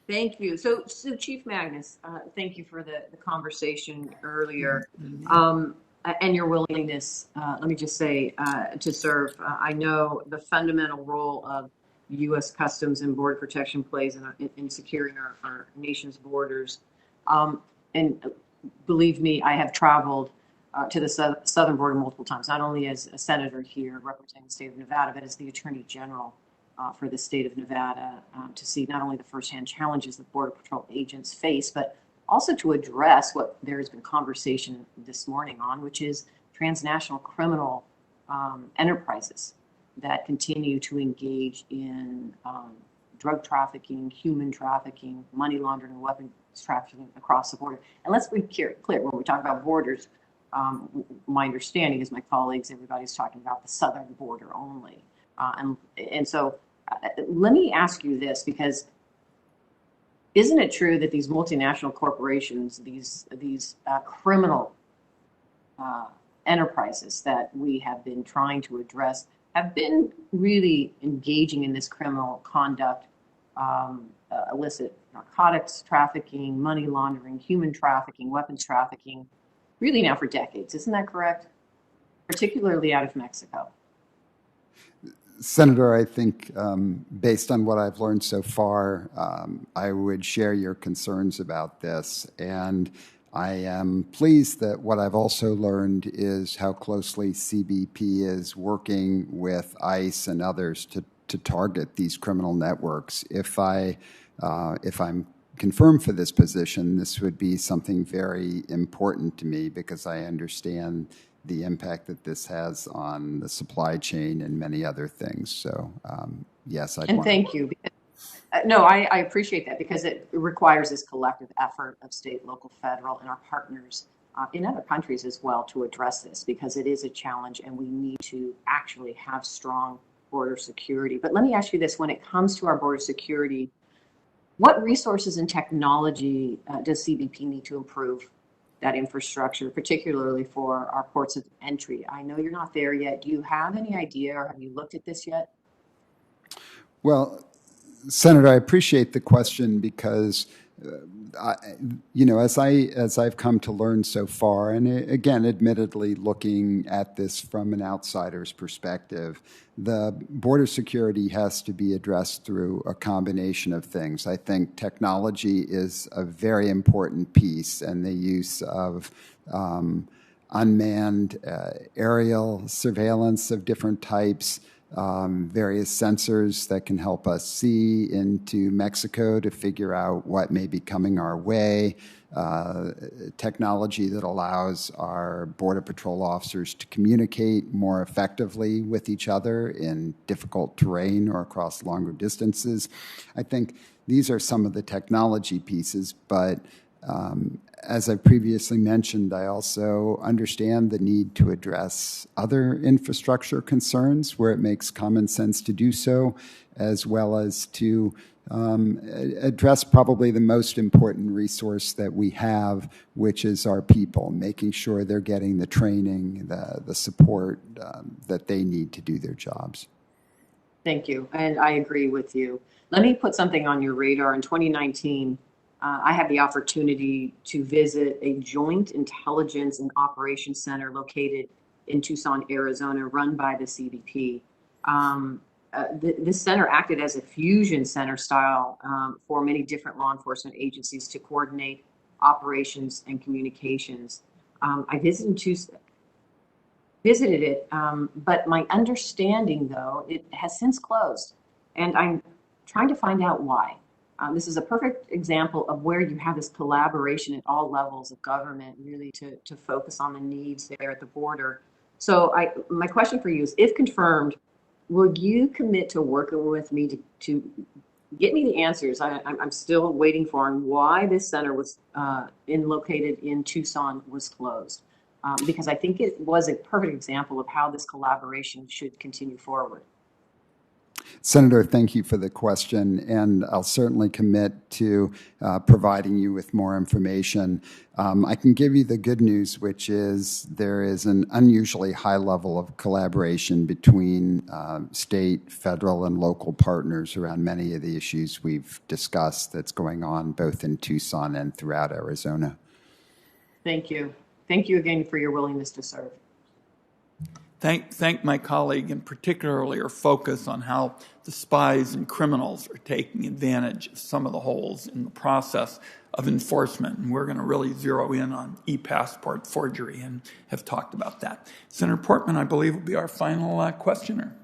Thank you. So Chief Magnus, thank you for the conversation earlier, um, and your willingness, let me just say, to serve. I know the fundamental role of U.S. Customs and Border Protection plays in securing our nation's borders. And believe me, I have traveled to the southern border multiple times, not only as a senator here representing the state of Nevada, but as the Attorney General for the state of Nevada, to see not only the firsthand challenges that Border Patrol agents face, but also to address what there has been conversation this morning on, which is transnational criminal enterprises that continue to engage in drug trafficking, human trafficking, money laundering, and weapons trafficking across the border. And let's be clear, when we talk about borders, my understanding is my colleagues, everybody's talking about the southern border only. And so let me ask you this, because isn't it true that these multinational corporations, these criminal enterprises that we have been trying to address, have been really engaging in this criminal conduct, illicit narcotics trafficking, money laundering, human trafficking, weapons trafficking, really now for decades? Isn't that correct? Particularly out of Mexico. Senator, I think based on what I've learned so far, I would share your concerns about this. And I am pleased that what I've also learned is how closely CBP is working with ICE and others to target these criminal networks. If I'm confirmed for this position, this would be something very important to me because I understand the impact that this has on the supply chain and many other things. So, yes, I'd and thank you. No, I appreciate that because it requires this collective effort of state, local, federal, and our partners in other countries as well to address this, because it is a challenge and we need to actually have strong border security. But let me ask you this: when it comes to our border security, what resources and technology does CBP need to improve that infrastructure, particularly for our ports of entry? I know you're not there yet. Do you have any idea, or have you looked at this yet? Well, Senator, I appreciate the question because, as I've come to learn so far, and again, admittedly, looking at this from an outsider's perspective, the border security has to be addressed through a combination of things. I think technology is a very important piece, and the use of unmanned aerial surveillance of different types, various sensors that can help us see into Mexico to figure out what may be coming our way, technology that allows our Border Patrol officers to communicate more effectively with each other in difficult terrain or across longer distances. I think these are some of the technology pieces, but as I previously mentioned, I also understand the need to address other infrastructure concerns where it makes common sense to do so, as well as to address probably the most important resource that we have, which is our people, making sure they're getting the training, the support that they need to do their jobs. Thank you, and I agree with you. Let me put something on your radar. In 2019, I had the opportunity to visit a joint intelligence and operations center located in Tucson, Arizona, run by the CBP. This center acted as a fusion center style for many different law enforcement agencies to coordinate operations and communications. I visited it, but my understanding, though, it has since closed, and I'm trying to find out why. This is a perfect example of where you have this collaboration at all levels of government, really to focus on the needs there at the border. So my question for you is, if confirmed, will you commit to working with me to get me the answers I'm still waiting for on why this center was located in Tucson was closed? Because I think it was a perfect example of how this collaboration should continue forward. Senator, thank you for the question, and I'll certainly commit to providing you with more information. I can give you the good news, which is there is an unusually high level of collaboration between state, federal, and local partners around many of the issues we've discussed that's going on both in Tucson and throughout Arizona. Thank you. Thank you again for your willingness to serve. Thank my colleague, and particularly her focus on how the spies and criminals are taking advantage of some of the holes in the process of enforcement. And we're going to really zero in on e-passport forgery and have talked about that. Senator Portman, I believe, will be our final questioner.